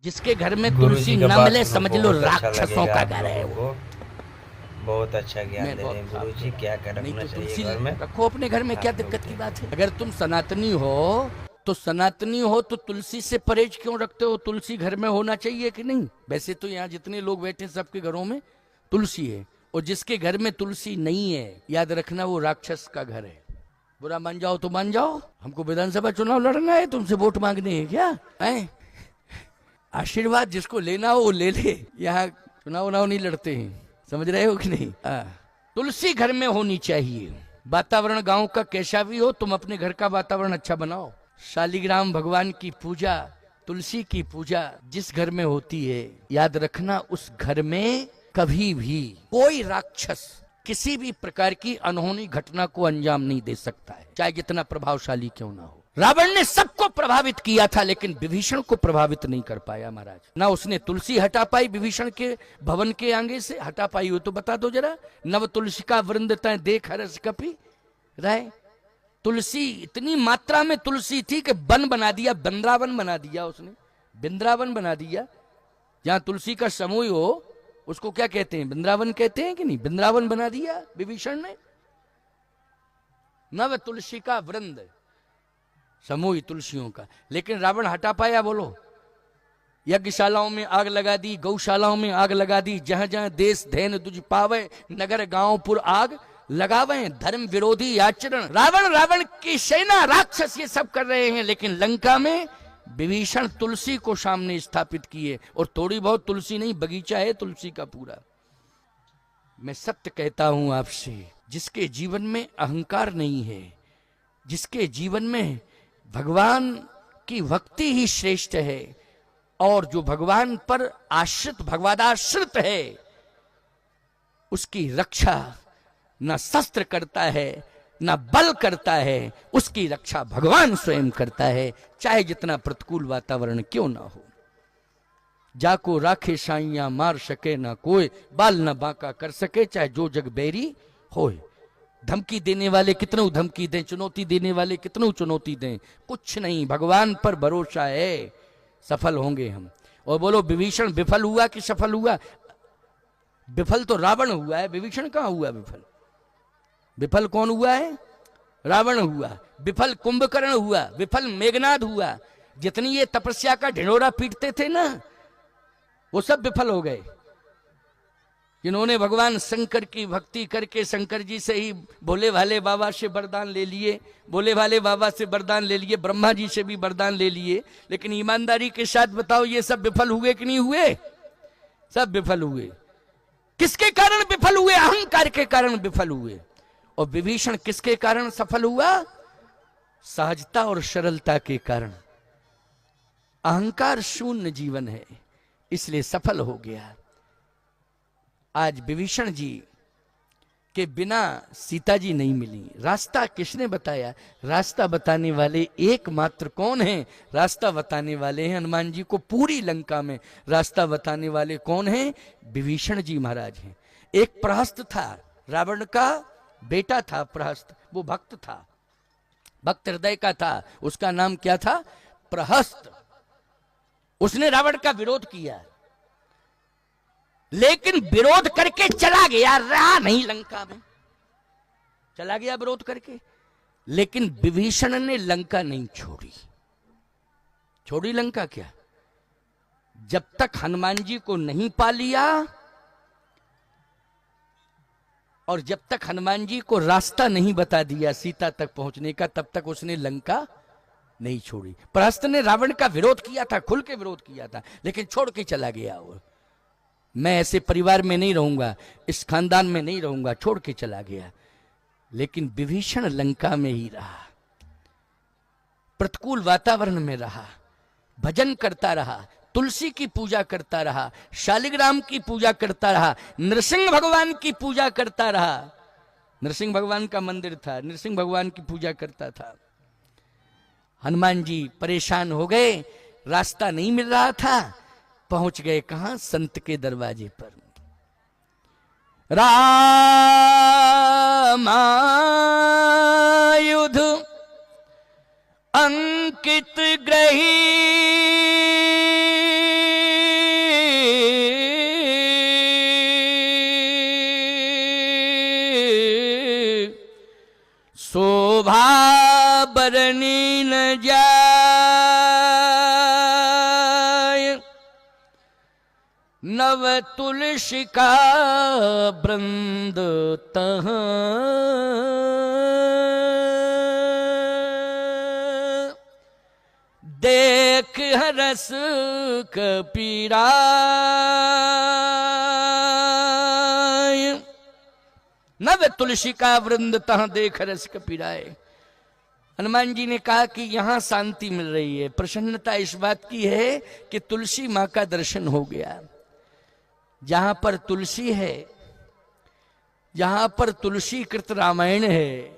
जिसके घर में गुरु तुलसी जी का न बात मिले सुनो, समझ लो बहुत अच्छा राक्षसों लगेगा का आप घर है लोगों वो। को। बहुत अच्छा ज्ञान मैं दे रहे हैं बहुत गुरु जी। क्या क्या नहीं रखना तो चाहिए तुलसी घर में रखो अपने घर में, क्या आप लोग दिक्कत की देखो। बात है। अगर तुम सनातनी हो तो सनातनी हो तो तुलसी से परहेज क्यों रखते हो? तुलसी घर में होना चाहिए कि नहीं? वैसे तो यहाँ जितने लोग बैठे सबके घरों में तुलसी है, और जिसके घर में तुलसी नहीं है याद रखना वो राक्षस का घर है। बुरा मान जाओ तो मान जाओ, हमको विधानसभा चुनाव लड़ना है, तुमसे वोट मांगने हैं क्या है? आशीर्वाद जिसको लेना हो वो ले ले, यहाँ चुनाव उनाव नहीं लड़ते हैं, समझ रहे हो कि नहीं? तुलसी घर में होनी चाहिए। वातावरण गांव का कैसा भी हो, तुम अपने घर का वातावरण अच्छा बनाओ। शालिग्राम भगवान की पूजा, तुलसी की पूजा जिस घर में होती है, याद रखना उस घर में कभी भी कोई राक्षस किसी भी प्रकार की अनहोनी घटना को अंजाम नहीं दे सकता है, चाहे जितना प्रभावशाली क्यों ना हो। रावण ने सबको प्रभावित किया था लेकिन विभीषण को प्रभावित नहीं कर पाया महाराज। ना उसने तुलसी हटा पाई विभीषण के भवन के आगे से, हटा पाई हो तो बता दो जरा। नव तुलसी का वृंद तय देख हरस कपि राय। तुलसी इतनी मात्रा में तुलसी थी कि वन बना दिया, वृंदावन बना दिया उसने, वृंदावन बना दिया। जहां तुलसी का समूह हो उसको क्या कहते हैं? वृंदावन कहते हैं कि नहीं? वृंदावन बना दिया विभीषण ने। नव तुलसी का वृंद, समूह तुलसियों का। लेकिन रावण हटा पाया? बोलो। यज्ञशालाओं में आग लगा दी, गौशालाओं में आग लगा दी, जहां जहां देश धैन तुझ पावे, नगर गांवपुर आग लगावे, धर्म विरोधी आचरण। रावण, रावण की सेना, राक्षस ये सब कर रहे हैं, लेकिन लंका में विभीषण तुलसी को सामने स्थापित किए। और थोड़ी बहुत तुलसी नहीं, बगीचा है तुलसी का पूरा। मैं सत्य कहता हूं आपसे, जिसके जीवन में अहंकार नहीं है, जिसके जीवन में भगवान की भक्ति ही श्रेष्ठ है, और जो भगवान पर आश्रित भगवादाश्रित है, उसकी रक्षा न शस्त्र करता है न बल करता है, उसकी रक्षा भगवान स्वयं करता है, चाहे जितना प्रतिकूल वातावरण क्यों ना हो। जाको राखे साइया मार सके ना कोई, बाल न बांका कर सके चाहे जो जग बैरी होए। धमकी देने वाले कितनों धमकी दें, चुनौती देने वाले कितनों चुनौती दें, कुछ नहीं, भगवान पर भरोसा है, सफल होंगे हम। और बोलो विभीषण विफल हुआ कि सफल हुआ? विफल तो रावण हुआ है, विभीषण कहां हुआ विफल? विफल कौन हुआ है? रावण हुआ। विफल कुंभकर्ण हुआ, विफल मेघनाद हुआ। जितनी ये तपस्या का ढिंढोरा पीटते थे ना, वो सब विफल हो गए। जिन्होंने भगवान शंकर की भक्ति करके शंकर जी से ही भोले भाले बाबा से वरदान ले लिए, भोले भाले बाबा से वरदान ले लिए, ब्रह्मा जी से भी वरदान ले लिए, लेकिन ईमानदारी के साथ बताओ ये सब विफल हुए कि नहीं हुए? सब विफल हुए। किसके कारण विफल हुए? अहंकार के कारण विफल हुए। और विभीषण किसके कारण सफल हुआ? सहजता और सरलता के कारण। अहंकार शून्य जीवन है, इसलिए सफल हो गया। आज विभीषण जी के बिना सीता जी नहीं मिली। रास्ता किसने बताया? रास्ता बताने वाले एकमात्र कौन हैं? रास्ता बताने वाले हैं हनुमान जी को। पूरी लंका में रास्ता बताने वाले कौन हैं? विभीषण जी महाराज हैं। एक प्रहस्त था, रावण का बेटा था प्रहस्त, वो भक्त था, भक्त हृदय का था। उसका नाम क्या था? प्रहस्त। उसने रावण का विरोध किया, लेकिन विरोध करके चला गया, रहा नहीं लंका में, चला गया विरोध करके। लेकिन विभीषण ने लंका नहीं छोड़ी। छोड़ी लंका क्या? जब तक हनुमान जी को नहीं पा लिया और जब तक हनुमान जी को रास्ता नहीं बता दिया सीता तक पहुंचने का, तब तक उसने लंका नहीं छोड़ी। प्रहस्त ने रावण का विरोध किया था, खुल के विरोध किया था, लेकिन छोड़ के चला गया वो। मैं ऐसे परिवार में नहीं रहूंगा, इस खानदान में नहीं रहूंगा, छोड़ के चला गया। लेकिन विभीषण लंका में ही रहा, प्रतिकूल वातावरण में रहा, भजन करता रहा, तुलसी की पूजा करता रहा, शालिग्राम की पूजा करता रहा, नृसिंह भगवान की पूजा करता रहा। नृसिंह भगवान का मंदिर था, नृसिंह भगवान की पूजा करता था। हनुमान जी परेशान हो गए, रास्ता नहीं मिल रहा था, पहुंच गए कहां? संत के दरवाजे पर। रामायुध अंकित ग्रही बरनी न जाय, नव तुलसी का वृंद तह, देख हरस कपीराय। नव तुलसी का वृंद तह देख रस कपीराय। हनुमान जी ने कहा कि यहां शांति मिल रही है, प्रसन्नता इस बात की है कि तुलसी मां का दर्शन हो गया। जहां पर तुलसी है, जहां पर तुलसी कृत रामायण है,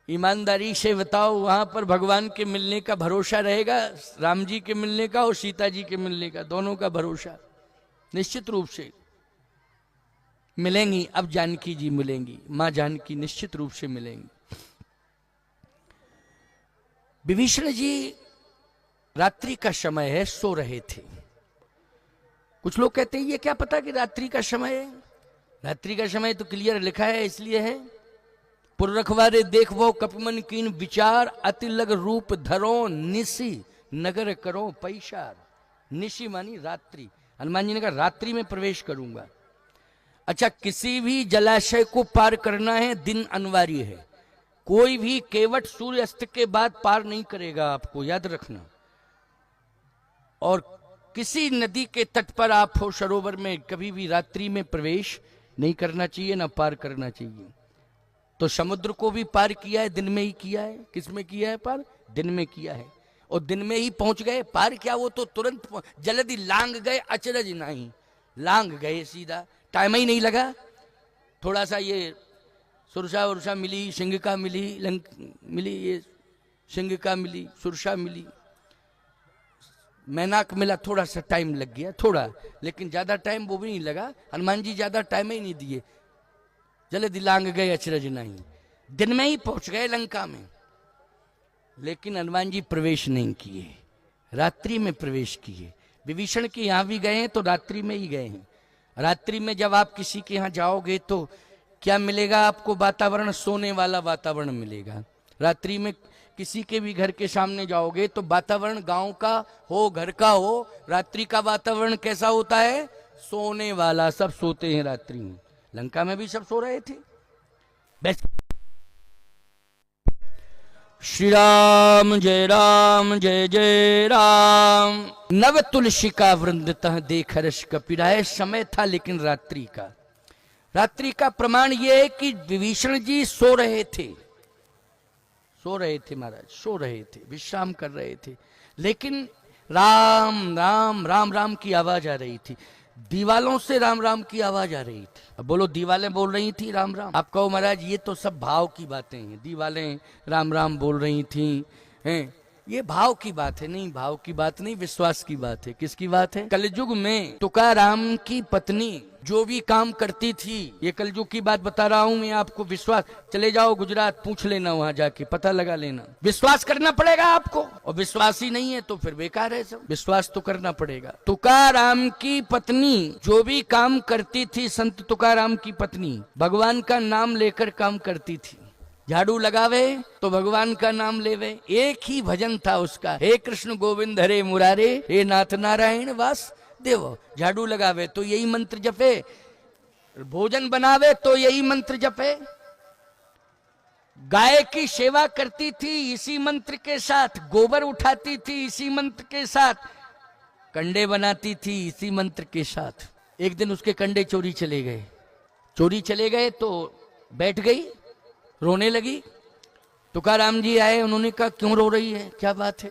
ईमानदारी से बताओ वहां पर भगवान के मिलने का भरोसा रहेगा? राम जी के मिलने का और सीता जी के मिलने का, दोनों का भरोसा निश्चित रूप से मिलेंगी। अब जानकी जी मिलेंगी, मां जानकी निश्चित रूप से मिलेंगी। विभीषण जी रात्रि का समय है, सो रहे थे। कुछ लोग कहते हैं ये क्या पता कि रात्रि का समय है? रात्रि का समय तो क्लियर लिखा है, इसलिए है पुर रखवारे देखो कपमन कीन विचार, अति लग रूप धरो निशी नगर करो पैसार। निशी मानी रात्रि। हनुमान जी ने कहा रात्रि में प्रवेश करूंगा। अच्छा, किसी भी जलाशय को पार करना है, दिन अनिवार्य है। कोई भी केवट सूर्य अस्त के बाद पार नहीं करेगा, आपको याद रखना। और किसी नदी के तट पर आप हो, सरोवर में, कभी भी रात्रि में प्रवेश नहीं करना चाहिए, ना पार करना चाहिए। तो समुद्र को भी पार किया है, दिन में ही किया है। किस में किया है पार? दिन में किया है, और दिन में ही पहुंच गए। पार क्या, वो तो तुरंत जल्दी लांग गए, अचरज नहीं, लांग गए सीधा, टाइम ही नहीं लगा। थोड़ा सा ये सुरसा उर्सा मिली, सिंगिका मिली, मिली, ये सिंगिका मिली, सुरसा मिली, मैनाक मिला, थोड़ा सा टाइम लग गया, थोड़ा, लेकिन ज्यादा टाइम वो भी नहीं लगा। हनुमान जी ज्यादा टाइम ही नहीं दिए, जल्दी लांग गए, अचरज नहीं, दिन में ही पहुंच गए लंका में। लेकिन हनुमान जी प्रवेश नहीं किए, रात्रि में प्रवेश किए। विभीषण के यहां भी गए हैं तो रात्रि में ही गए हैं। रात्रि में जब आप किसी के यहां जाओगे तो क्या मिलेगा आपको? वातावरण सोने वाला वातावरण मिलेगा। रात्रि में किसी के भी घर के सामने जाओगे तो वातावरण गांव का हो, घर का हो, रात्रि का वातावरण कैसा होता है? सोने वाला। सब सोते हैं रात्रि में। लंका में भी सब सो रहे थे। श्री राम जय जय राम। नव तुलसी का वृंद तह देख हर्ष कपीराय। समय था लेकिन रात्रि का। रात्रि का प्रमाण यह है कि विभीषण जी सो रहे थे, सो रहे थे महाराज, सो रहे थे, विश्राम कर रहे थे। लेकिन राम राम राम राम की आवाज आ रही थी, दीवालों से राम राम की आवाज आ रही थी। अब बोलो दीवालें बोल रही थी राम राम? आप कहो महाराज ये तो सब भाव की बातें हैं, दीवालें राम राम बोल रही थी, हैं? ये भाव की बात है। नहीं, भाव की बात नहीं, विश्वास की बात है। किसकी बात है? कलयुग में तुकाराम की पत्नी जो भी काम करती थी, ये कलयुग की बात बता रहा हूं मैं आपको। विश्वास, चले जाओ गुजरात, पूछ लेना, वहां जाके पता लगा लेना। विश्वास करना पड़ेगा आपको, और विश्वास ही नहीं है तो फिर बेकार है सब। विश्वास तो करना पड़ेगा। तुकाराम की पत्नी जो भी काम करती थी, संत तुकाराम की पत्नी भगवान का नाम लेकर काम करती थी। झाड़ू लगावे तो भगवान का नाम लेवे। एक ही भजन था उसका, हे कृष्ण गोविंद हरे मुरारे, हे नाथ नारायण वास देव। झाड़ू लगावे तो यही मंत्र जपे, भोजन बनावे तो यही मंत्र जपे, गाय की सेवा करती थी इसी मंत्र के साथ, गोबर उठाती थी इसी मंत्र के साथ, कंडे बनाती थी इसी मंत्र के साथ। एक दिन उसके कंडे चोरी चले गए। चोरी चले गए तो बैठ गई, रोने लगी। तुकाराम जी आए, उन्होंने कहा क्यों रो रही है, क्या बात है?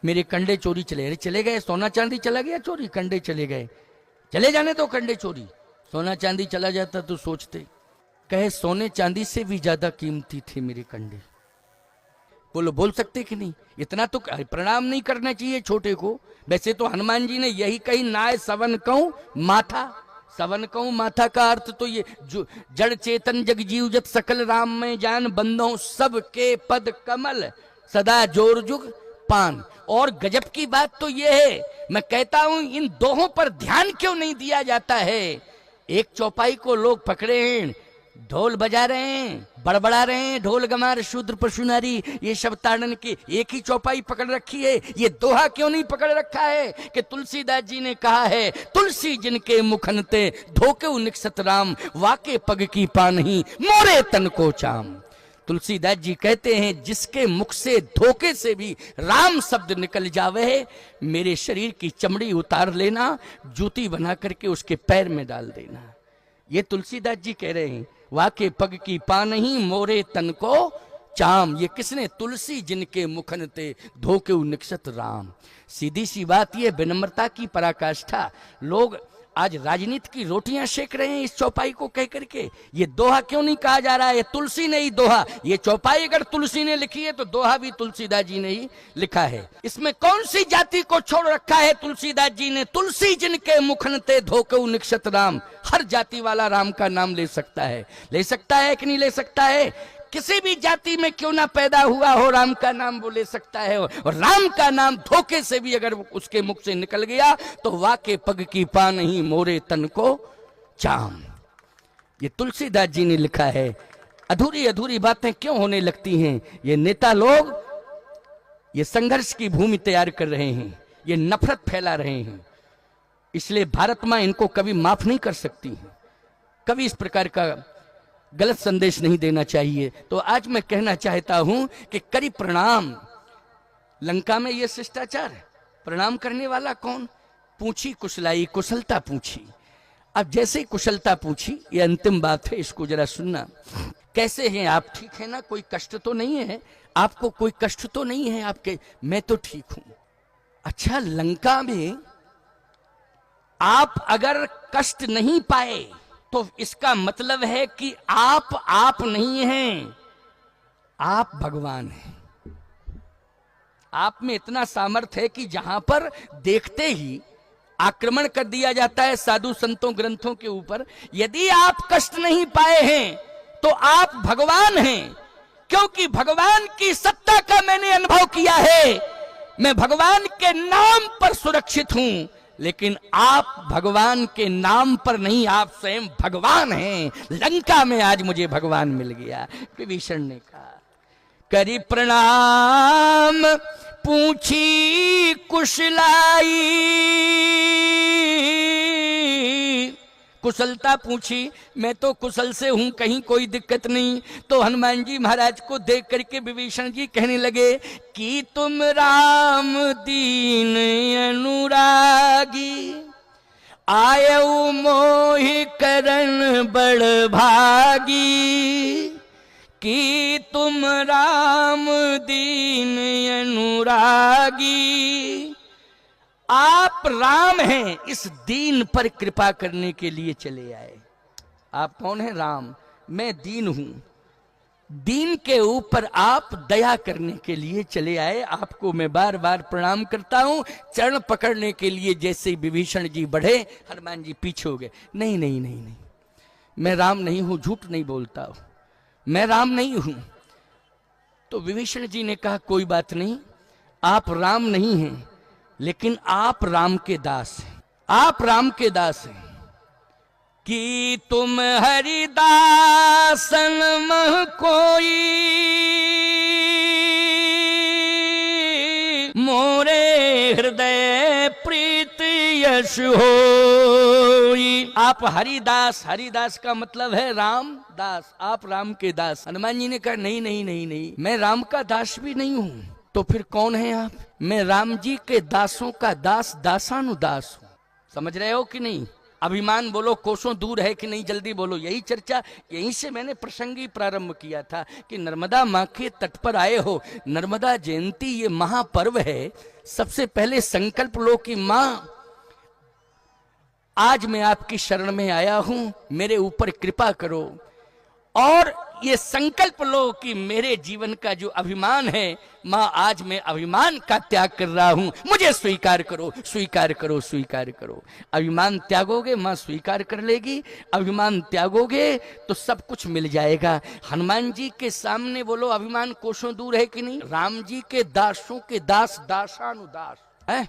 मेरे कंडे चोरी चले। अरे चले गए, सोना चांदी चला गया चोरी, कंडे चले गए, चले जाने दो कंडे चोरी। सोना चांदी चला जाता तो सोचते। कहे सोने चांदी से भी ज्यादा कीमती थे मेरे कंडे। बोलो बोल सकते कि नहीं? इतना तो प्रणाम नहीं करना चाहिए छोटे को। वैसे तो हनुमान जी ने यही कही, नाय सवन कहूं माथा। सवन कहूं माथा का अर्थ तो ये, जो जड़ चेतन जग जीव जत सकल राम में जान, बंदों सब के पद कमल सदा जोर जुग पान। और गजब की बात तो ये है, मैं कहता हूं इन दोहों पर ध्यान क्यों नहीं दिया जाता है। एक चौपाई को लोग पकड़े हैं, ढोल बजा रहे हैं, बड़बड़ा रहे हैं, ढोल गमार शूद्र पशु नारी, ये सब ताड़न की एक ही चौपाई पकड़ रखी है। ये दोहा क्यों नहीं पकड़ रखा है कि तुलसीदास जी ने कहा है, तुलसी जिनके मुखनते धोके निकसत राम, वाके पग की पानही मोरे तन को चाम। तुलसीदास जी कहते हैं, जिसके मुख से धोखे से भी राम शब्द निकल जावे, मेरे शरीर की चमड़ी उतार लेना, जूती बना करके उसके पैर में डाल देना। ये तुलसीदास जी कह रहे हैं, वाके पग की पानही मोरे तन को चाम। ये किसने? तुलसी जिनके मुखनते धोके निकसत राम। सीधी सी बात, ये विनम्रता की पराकाष्ठा। लोग आज राजनीति की रोटियां सेक रहे हैं इस चौपाई को कह करके। ये दोहा क्यों नहीं कहा जा रहा है? तुलसी ने ही दोहा, ये चौपाई अगर तुलसी ने लिखी है तो दोहा भी तुलसीदास जी ने ही लिखा है। इसमें कौन सी जाति को छोड़ रखा है तुलसीदास जी ने? तुलसी जिनके मुखनते धोके निकसत राम। हर जाति वाला राम का नाम ले सकता है। ले सकता है कि नहीं ले सकता है? किसी भी जाति में क्यों ना पैदा हुआ हो, राम का नाम वो ले सकता है। और राम का नाम धोखे से भी अगर उसके मुख से निकल गया तो वाके पग की पानही मोरे तन को चाम। ये तुलसीदास जी ने लिखा है। अधूरी अधूरी बातें क्यों होने लगती हैं? ये नेता लोग ये संघर्ष की भूमि तैयार कर रहे हैं, ये नफरत फैला रहे हैं। इसलिए भारत मां इनको कभी माफ नहीं कर सकती है, कभी इस प्रकार का गलत संदेश नहीं देना चाहिए। तो आज मैं कहना चाहता हूं कि करी प्रणाम। लंका में यह शिष्टाचार है, प्रणाम करने वाला कौन? पूछी कुशलाई, कुशलता पूछी। अब जैसे ही कुशलता पूछी, ये अंतिम बात है, इसको जरा सुनना। कैसे हैं आप? ठीक है ना? कोई कष्ट तो नहीं है आपको? कोई कष्ट तो नहीं है आपके? मैं तो ठीक हूं। अच्छा, लंका में आप अगर कष्ट नहीं पाए तो इसका मतलब है कि आप नहीं हैं, आप भगवान हैं। आप में इतना सामर्थ्य है कि जहां पर देखते ही आक्रमण कर दिया जाता है साधु संतों ग्रंथों के ऊपर, यदि आप कष्ट नहीं पाए हैं तो आप भगवान हैं। क्योंकि भगवान की सत्ता का मैंने अनुभव किया है। मैं भगवान के नाम पर सुरक्षित हूं, लेकिन आप भगवान के नाम पर नहीं, आप स्वयं भगवान हैं। लंका में आज मुझे भगवान मिल गया। विभीषण ने कहा, करी प्रणाम पूछी कुशलाई, कुशलता पूछी, मैं तो कुशल से हूं, कहीं कोई दिक्कत नहीं। तो हनुमान जी महाराज को देख करके विभीषण जी कहने लगे कि तुम राम दीन अनुरागी, आयऊ मोहि करन बड़ भागी, कि तुम राम दीन अनुरागी। आप राम हैं, इस दीन पर कृपा करने के लिए चले आए। आप कौन हैं? राम। मैं दीन हूं, दीन के ऊपर आप दया करने के लिए चले आए। आपको मैं बार बार प्रणाम करता हूं। चरण पकड़ने के लिए जैसे विभीषण जी बढ़े, हनुमान जी पीछे हो गए। नहीं नहीं नहीं नहीं, मैं राम नहीं हूं, झूठ नहीं बोलता हूं, मैं राम नहीं हूं। तो विभीषण जी ने कहा, कोई बात नहीं, आप राम नहीं हैं, लेकिन आप राम के दास हैं। आप राम के दास हैं। कि तुम हरिदासन मह कोई, मोरे हृदय प्रीत यश होई। आप हरिदास, हरिदास का मतलब है राम दास, आप राम के दास। हनुमान जी ने कहा, नहीं नहीं नहीं नहीं, मैं राम का दास भी नहीं हूं। तो फिर कौन है आप? मैं राम जी के दासों का दास, दासानुदास हूं। समझ रहे हो कि नहीं? अभिमान बोलो कोसों दूर है कि नहीं, जल्दी बोलो। यही चर्चा, यहीं से मैंने प्रसंग ही प्रारंभ किया था कि नर्मदा माँ के तट पर आए हो। नर्मदा जयंती ये महापर्व है। सबसे पहले संकल्प लो कि माँ, आज मैं आपकी शरण में आया हूं, मेरे ऊपर कृपा करो। और ये संकल्प लो कि मेरे जीवन का जो अभिमान है, माँ आज मैं अभिमान का त्याग कर रहा हूं, मुझे स्वीकार करो, स्वीकार करो, स्वीकार करो। अभिमान त्यागोगे, माँ स्वीकार कर लेगी। अभिमान त्यागोगे तो सब कुछ मिल जाएगा। हनुमान जी के सामने बोलो, अभिमान कोसों दूर है कि नहीं? राम जी के दासों के दास, दासानुदास है।